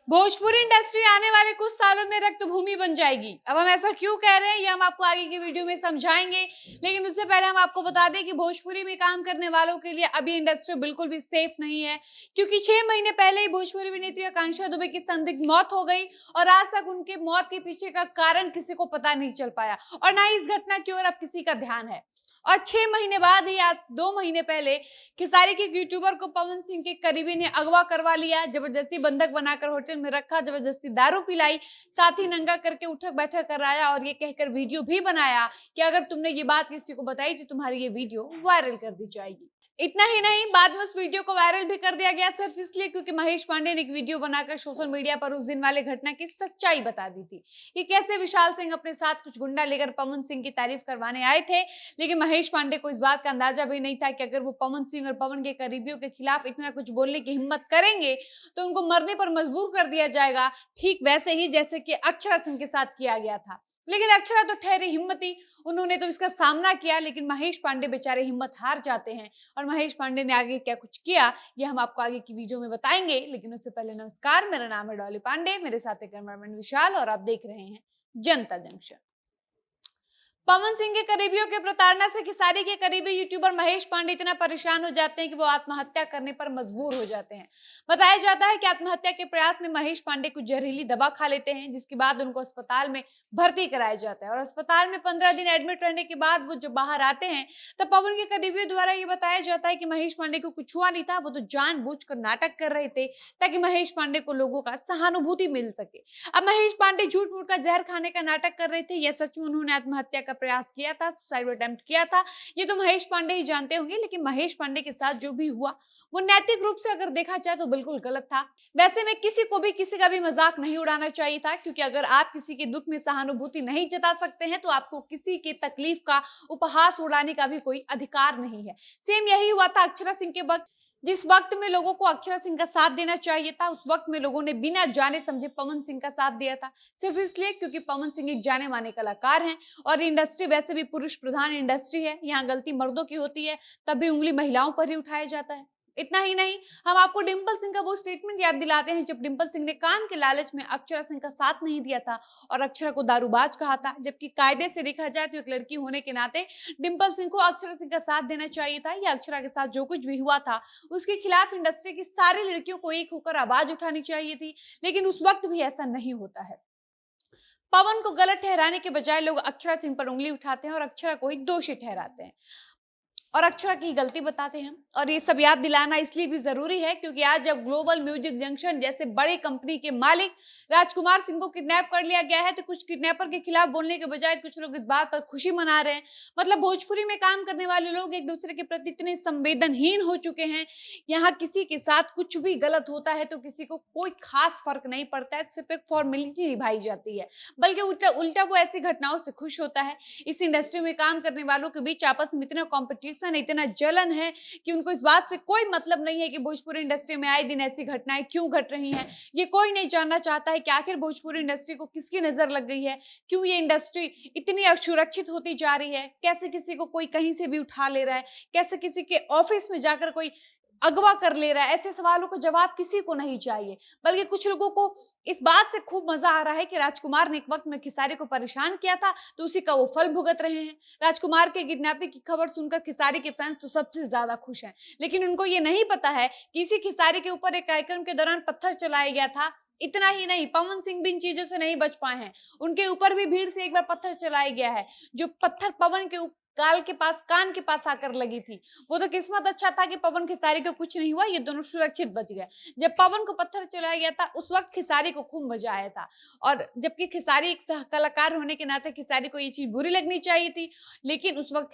Bhojpuri industry आने वाले कुछ सालों में रक्त भूमि बन जाएगी। अब हम ऐसा क्यों कह रहे हैं ये हम आपको आगे की वीडियो में समझाएंगे, लेकिन उससे पहले हम आपको बता दें कि भोजपुरी में काम करने वालों के लिए अभी इंडस्ट्री बिल्कुल भी सेफ नहीं है, क्योंकि 6 महीने पहले ही भोजपुरी अभिनेत्री आकांक्षा दुबे की संदिग्ध मौत हो गई और आज तक उनके मौत के पीछे का कारण किसी को पता नहीं चल पाया और ना ही इस घटना की ओर अब किसी का ध्यान है। और 6 महीने बाद ही आज 2 महीने पहले खेसारी के यूट्यूबर को पवन सिंह के करीबी ने अगवा करवा लिया, जबरदस्ती बंधक बनाकर होटल में रखा, जबरदस्ती दारू पिलाई, साथ ही नंगा करके उठक बैठक कराया और ये कहकर वीडियो भी बनाया कि अगर तुमने ये बात किसी को बताई तो तुम्हारी ये वीडियो वायरल कर दी जाएगी। इतना ही नहीं, बाद में उस वीडियो को वायरल भी कर दिया गया सिर्फ इसलिए क्योंकि महेश पांडे ने एक वीडियो बनाकर सोशल मीडिया पर उस दिन वाले घटना की सच्चाई बता दी थी कि कैसे विशाल सिंह अपने साथ कुछ गुंडा लेकर पवन सिंह की तारीफ करवाने आए थे, लेकिन महेश पांडे को इस बात का अंदाजा भी नहीं था कि अगर वो पवन सिंह और पवन के करीबियों के खिलाफ इतना कुछ बोलने की हिम्मत करेंगे तो उनको मरने पर मजबूर कर दिया जाएगा, ठीक वैसे ही जैसे कि अक्षरा सिंह के साथ किया गया था। लेकिन अक्षरा तो ठहरी हिम्मती, उन्होंने तो इसका सामना किया, लेकिन महेश पांडे बेचारे हिम्मत हार जाते हैं और महेश पांडे ने आगे क्या कुछ किया ये हम आपको आगे की वीडियो में बताएंगे। लेकिन उससे पहले नमस्कार, मेरा नाम है डॉली पांडे, मेरे साथ है कैमरामैन विशाल और आप देख रहे हैं जनता जंक्शन। पवन सिंह के करीबियों के प्रताड़ना से खेसारी के करीबी यूट्यूबर महेश पांडे इतना परेशान हो जाते हैं कि वो आत्महत्या करने पर मजबूर हो जाते हैं। बताया जाता है कि आत्महत्या के प्रयास में महेश पांडे कुछ जहरीली दवा खा लेते हैं, जिसके बाद उनको अस्पताल में भर्ती कराया जाता है और अस्पताल में 15 दिन एडमिट रहने के बाद वो जब बाहर आते हैं तब पवन के करीबियों द्वारा ये बताया जाता है कि महेश पांडे को कुछ हुआ नहीं था, वो तो जानबूझकर नाटक कर रहे थे ताकि महेश पांडे को लोगों का सहानुभूति मिल सके। अब महेश पांडे झूठ मूठ का जहर खाने का नाटक कर रहे थे या सच में उन्होंने आत्महत्या का प्रयास किया था, सुसाइड अटेम्प्ट किया था, ये तो महेश पांडे ही जानते होंगे। लेकिन महेश पांडे के साथ जो भी हुआ वो नैतिक रूप से अगर देखा जाए तो बिल्कुल गलत था। वैसे में किसी को भी किसी का भी मजाक नहीं उड़ाना चाहिए था, क्योंकि अगर आप किसी के दुख में सहानुभूति नहीं जता सकते हैं तो आपको किसी के तकलीफ का उपहास उड़ाने का भी कोई अधिकार नहीं है। सेम यही हुआ था अक्षरा सिंह के वक्त। जिस वक्त में लोगों को अक्षरा सिंह का साथ देना चाहिए था, उस वक्त में लोगों ने बिना जाने समझे पवन सिंह का साथ दिया था, सिर्फ इसलिए क्योंकि पवन सिंह एक जाने माने कलाकार हैं और इंडस्ट्री वैसे भी पुरुष प्रधान इंडस्ट्री है, यहाँ गलती मर्दों की होती है तब भी उंगली महिलाओं पर ही उठाया जाता है। इतना ही नहीं, हम आपको डिंपल सिंह का वो स्टेटमेंट याद दिलाते हैं जब डिंपल सिंह ने काम के लालच में अक्षरा सिंह का साथ नहीं दिया था और अक्षरा को दारूबाज कहा था, जबकि कायदे से देखा जाए तो एक लड़की होने के नाते डिंपल सिंह को अक्षरा सिंह का साथ देना चाहिए था या अक्षरा के साथ जो कुछ भी हुआ था उसके खिलाफ इंडस्ट्री की सारी लड़कियों को एक होकर आवाज उठानी चाहिए थी, लेकिन उस वक्त भी ऐसा नहीं होता है। पवन को गलत ठहराने के बजाय लोग अक्षरा सिंह पर उंगली उठाते हैं और अक्षरा को ही दोषी ठहराते हैं और अक्षरा की गलती बताते हैं। और ये सब याद दिलाना इसलिए भी जरूरी है क्योंकि आज जब ग्लोबल म्यूजिक जंक्शन जैसे बड़ी कंपनी के मालिक राजकुमार सिंह को किडनैप कर लिया गया है तो कुछ किडनैपर के खिलाफ बोलने के बजाय कुछ लोग इस बात पर खुशी मना रहे हैं। मतलब भोजपुरी में काम करने वाले लोग एक दूसरे के प्रति इतने संवेदनहीन हो चुके हैं, यहाँ किसी के साथ कुछ भी गलत होता है तो किसी को कोई खास फर्क नहीं पड़ता है, सिर्फ एक फॉर्मेलिटी निभाई जाती है, बल्कि उल्टा उल्टा वो ऐसी घटनाओं से खुश होता है। इस इंडस्ट्री में काम करने वालों के बीच आपस में इतना कॉम्पिटिशन, इतना जलन है कि उनको इस बात से कोई मतलब नहीं है कि भोजपुरी इंडस्ट्री में आए दिन ऐसी घटनाएं क्यों घट रही हैं। ये कोई नहीं जानना चाहता है कि आखिर भोजपुरी इंडस्ट्री को किसकी नजर लग गई है, क्यों ये इंडस्ट्री इतनी असुरक्षित होती जा रही है, कैसे किसी को कोई कहीं से भी उठा ले रहा है, कैसे किसी के ऑफिस में जाकर कोई अगवा कर ले रहा है। ऐसे सवालों का जवाब किसी को नहीं चाहिए, बल्कि कुछ लोगों को इस बात से खूब मजा आ रहा है कि राजकुमार ने एक वक्त में खेसारी को परेशान किया था तो उसी का वो फल भुगत रहे हैं। राजकुमार के किडनैपिंग की खबर सुनकर खेसारी के फैंस तो सबसे ज्यादा खुश हैं, लेकिन उनको ये नहीं पता है कि इसी खेसारी के ऊपर एक कार्यक्रम के दौरान पत्थर चलाया गया था। इतना ही नहीं, पवन सिंह भी इन चीजों से नहीं बच पाए हैं, उनके ऊपर भी भीड़ से एक बार पत्थर चलाया गया है। जो पत्थर पवन के गाल के पास, कान के पास आकर लगी थी, वो तो किस्मत अच्छा था कि पवन खेसारी को कुछ नहीं हुआ, ये दोनों सुरक्षित बच गए। जब पवन को पत्थर चलाया गया था उस वक्त खेसारी को खूब मजा आया था, और जबकि खेसारी एक सह कलाकार होने के नाते खेसारी को ये चीज बुरी लगनी चाहिए थी, लेकिन उस वक्त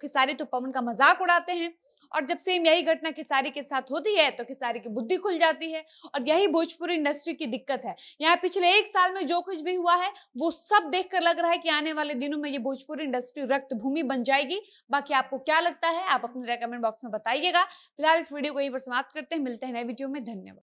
खेसारी तो पवन का मजाक उड़ाते हैं। और जब सेम यही घटना खेसारी के साथ होती है तो खेसारी की बुद्धि खुल जाती है, और यही भोजपुरी इंडस्ट्री की दिक्कत है। यहाँ पिछले 1 साल में जो कुछ भी हुआ है वो सब देखकर लग रहा है कि आने वाले दिनों में ये भोजपुरी इंडस्ट्री रक्त भूमि बन जाएगी। बाकी आपको क्या लगता है आप अपने कमेंट बॉक्स में बताइएगा। फिलहाल इस वीडियो को यहीं पर समाप्त करते हैं, मिलते हैं नए वीडियो में। धन्यवाद।